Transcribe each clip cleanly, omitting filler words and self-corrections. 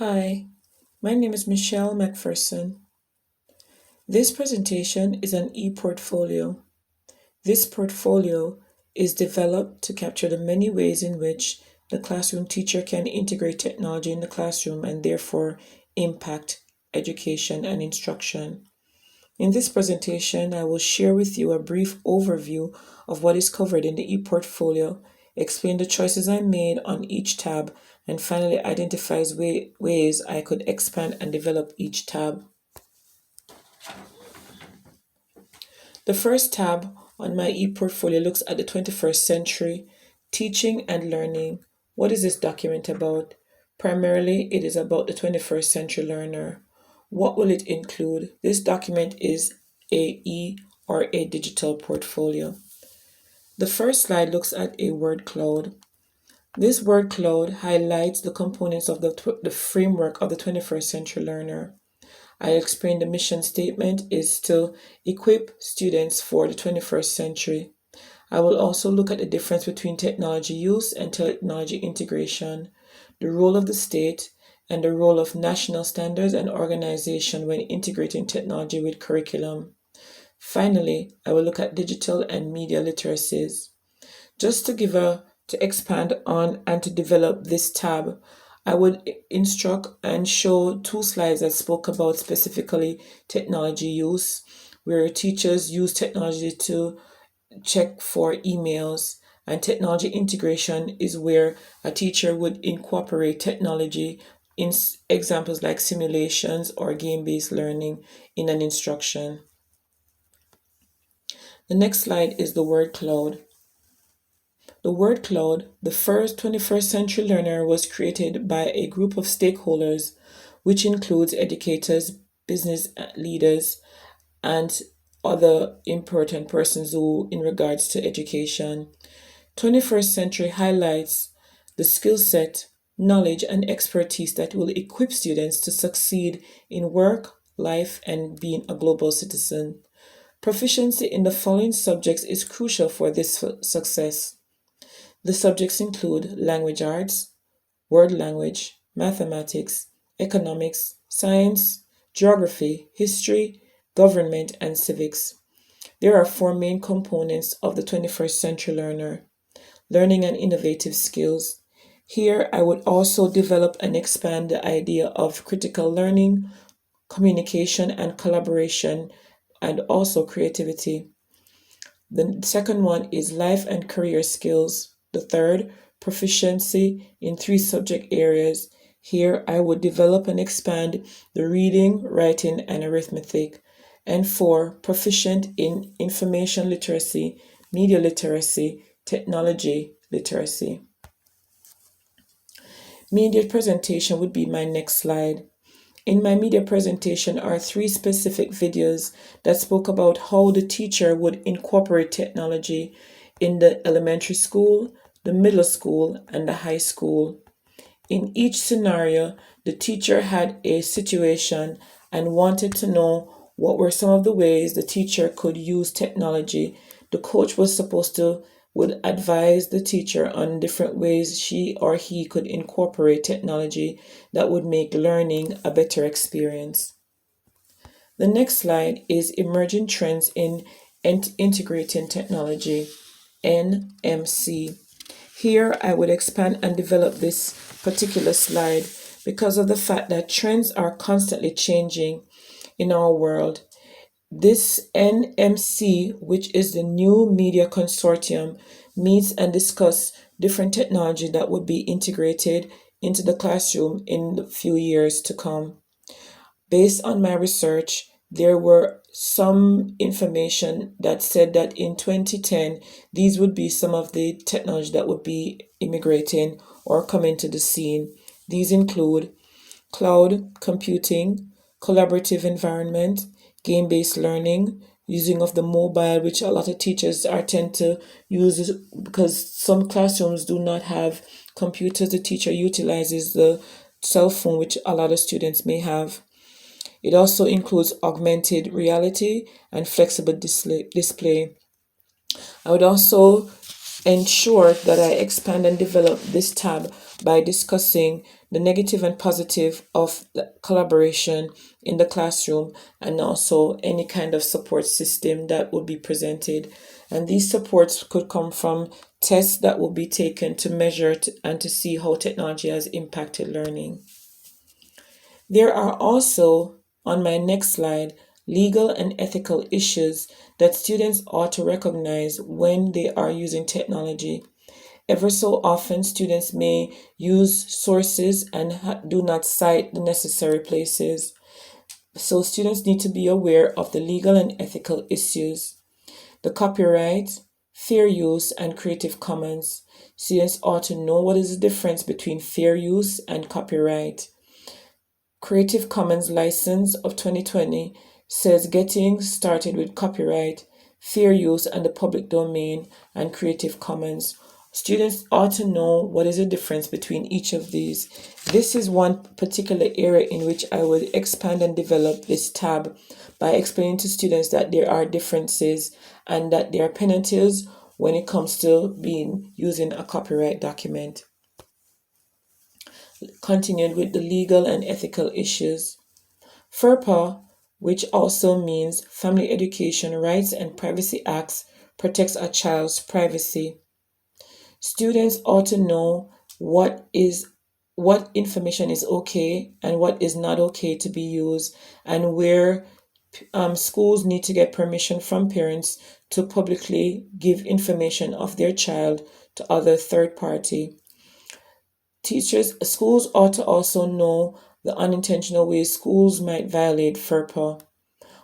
Hi, my name is Michele McPherson. This presentation is an e-portfolio. This portfolio is developed to capture the many ways in which the classroom teacher can integrate technology in the classroom and therefore impact education and instruction. In this presentation, I will share with you a brief overview of what is covered in the e-portfolio, explain the choices I made on each tab, and finally identify ways I could expand and develop each tab. The first tab on my e-portfolio looks at the 21st century, teaching and learning. What is this document about? Primarily, it is about the 21st century learner. What will it include? This document is or a digital portfolio. The first slide looks at a word cloud. This word cloud highlights the components of the framework of the 21st century learner. I explained the mission statement is to equip students for the 21st century. I will also look at the difference between technology use and technology integration, the role of the state, and the role of national standards and organization when integrating technology with curriculum. Finally, I will look at digital and media literacies. Just to expand on and to develop this tab, I would instruct and show two slides that spoke about specifically technology use, where teachers use technology to check for emails, and technology integration is where a teacher would incorporate technology in examples like simulations or game-based learning in an instruction. The next slide is the word cloud. The word cloud, the first 21st century learner, was created by a group of stakeholders, which includes educators, business leaders, and other important persons who in regards to education. 21st century highlights the skill set, knowledge, and expertise that will equip students to succeed in work, life, and being a global citizen. Proficiency in the following subjects is crucial for this success. The subjects include language arts, world language, mathematics, economics, science, geography, history, government, and civics. There are four main components of the 21st century learner: learning and innovative skills. Here, I would also develop and expand the idea of critical learning, communication and collaboration, and also creativity. The second one is life and career skills. The third, proficiency in three subject areas. Here, I would develop and expand the reading, writing, and arithmetic. And four, proficient in information literacy, media literacy, technology literacy. Media presentation would be my next slide. In my media presentation are three specific videos that spoke about how the teacher would incorporate technology in the elementary school, the middle school, and the high school. In each scenario, the teacher had a situation and wanted to know what were some of the ways the teacher could use technology. The coach was supposed to would advise the teacher on different ways she or he could incorporate technology that would make learning a better experience. The next slide is emerging trends in integrating technology, NMC. Here I would expand and develop this particular slide because of the fact that trends are constantly changing in our world. This NMC, which is the New Media Consortium, meets and discuss different technology that would be integrated into the classroom in the few years to come. Based on my research, there were some information that said that in 2010, these would be some of the technology that would be immigrating or coming to the scene. These include cloud computing, collaborative environment, game-based learning, using of the mobile, which a lot of teachers are tend to use because some classrooms do not have computers. The teacher utilizes the cell phone, which a lot of students may have. It also includes augmented reality and flexible display. I would also ensure that I expand and develop this tab by discussing the negative and positive of the collaboration in the classroom, and also any kind of support system that will be presented. And these supports could come from tests that will be taken to measure and to see how technology has impacted learning. There are also, on my next slide, legal and ethical issues that students ought to recognize when they are using technology. Ever so often, students may use sources and do not cite the necessary places. So, students need to be aware of the legal and ethical issues. The copyright, fair use, and Creative Commons. Students ought to know what is the difference between fair use and copyright. Creative Commons license of 2020 says getting started with copyright, fair use, and the public domain, and Creative Commons. Students ought to know what is the difference between each of these. This is one particular area in which I will expand and develop this tab by explaining to students that there are differences and that there are penalties when it comes to using a copyright document. Continued with the legal and ethical issues. FERPA, which also means Family Education Rights and Privacy Acts, protects a child's privacy. Students ought to know what information is okay and what is not okay to be used, and where schools need to get permission from parents to publicly give information of their child to other third party. Schools ought to also know the unintentional ways schools might violate FERPA.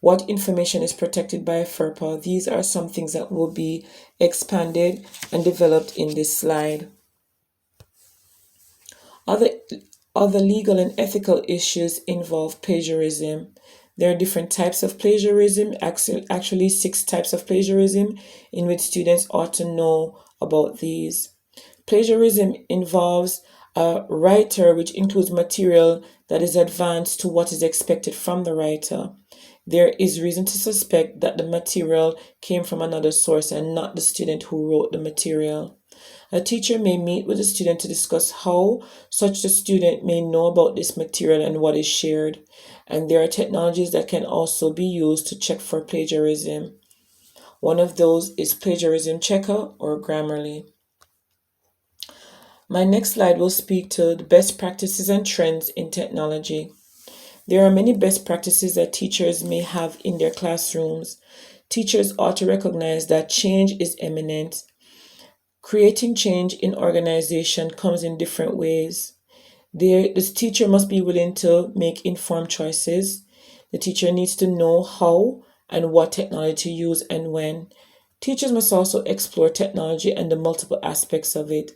What information is protected by FERPA? These are some things that will be expanded and developed in this slide. Other legal and ethical issues involve plagiarism. There are different types of plagiarism, actually 6 types of plagiarism, in which students ought to know about these. Plagiarism involves a writer which includes material that is advanced to what is expected from the writer. There is reason to suspect that the material came from another source and not the student who wrote the material. A teacher may meet with a student to discuss how such a student may know about this material and what is shared. And there are technologies that can also be used to check for plagiarism. One of those is Plagiarism Checker or Grammarly. My next slide will speak to the best practices and trends in technology. There are many best practices that teachers may have in their classrooms. Teachers ought to recognize that change is imminent. Creating change in organization comes in different ways. This teacher must be willing to make informed choices. The teacher needs to know how and what technology to use and when. Teachers must also explore technology and the multiple aspects of it.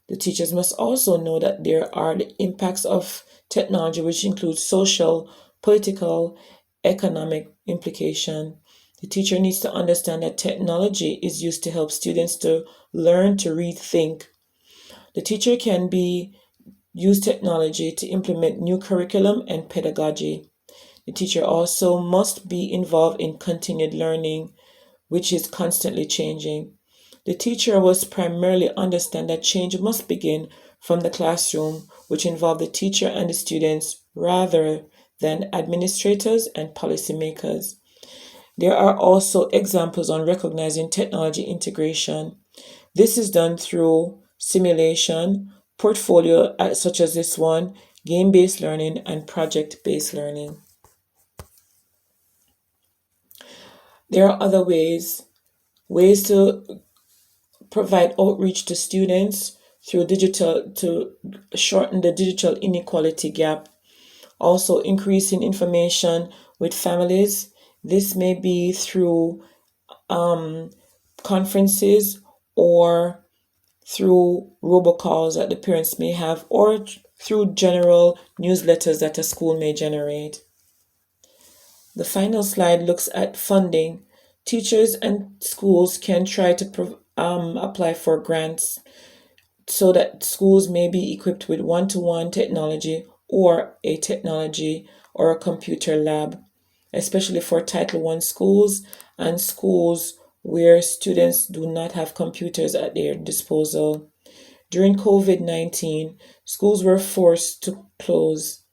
The teachers must also know that there are the impacts of technology, which include social, political, economic implication. The teacher needs to understand that technology is used to help students to learn to rethink. The teacher can use technology to implement new curriculum and pedagogy. The teacher also must be involved in continued learning, which is constantly changing. The teacher must primarily understand that change must begin from the classroom, which involves the teacher and the students rather than administrators and policymakers. There are also examples on recognizing technology integration. This is done through simulation, portfolio such as this one, game-based learning, and project-based learning. There are other ways to provide outreach to students through digital to shorten the digital inequality gap. Also, increasing information with families. This may be through conferences or through robocalls that the parents may have, or through general newsletters that a school may generate. The final slide looks at funding. Teachers and schools can try to apply for grants so that schools may be equipped with one-to-one technology or a technology or a computer lab, especially for Title I schools and schools where students do not have computers at their disposal. During COVID-19, schools were forced to close.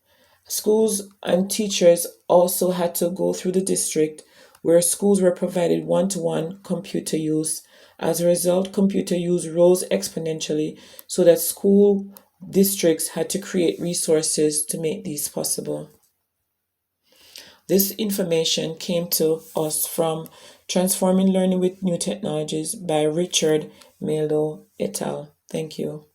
Schools and teachers also had to go through the district where schools were provided one-to-one computer use. As a result, computer use rose exponentially so that school districts had to create resources to make these possible. This information came to us from Transforming Learning with New Technologies by Richard Melo et al. Thank you.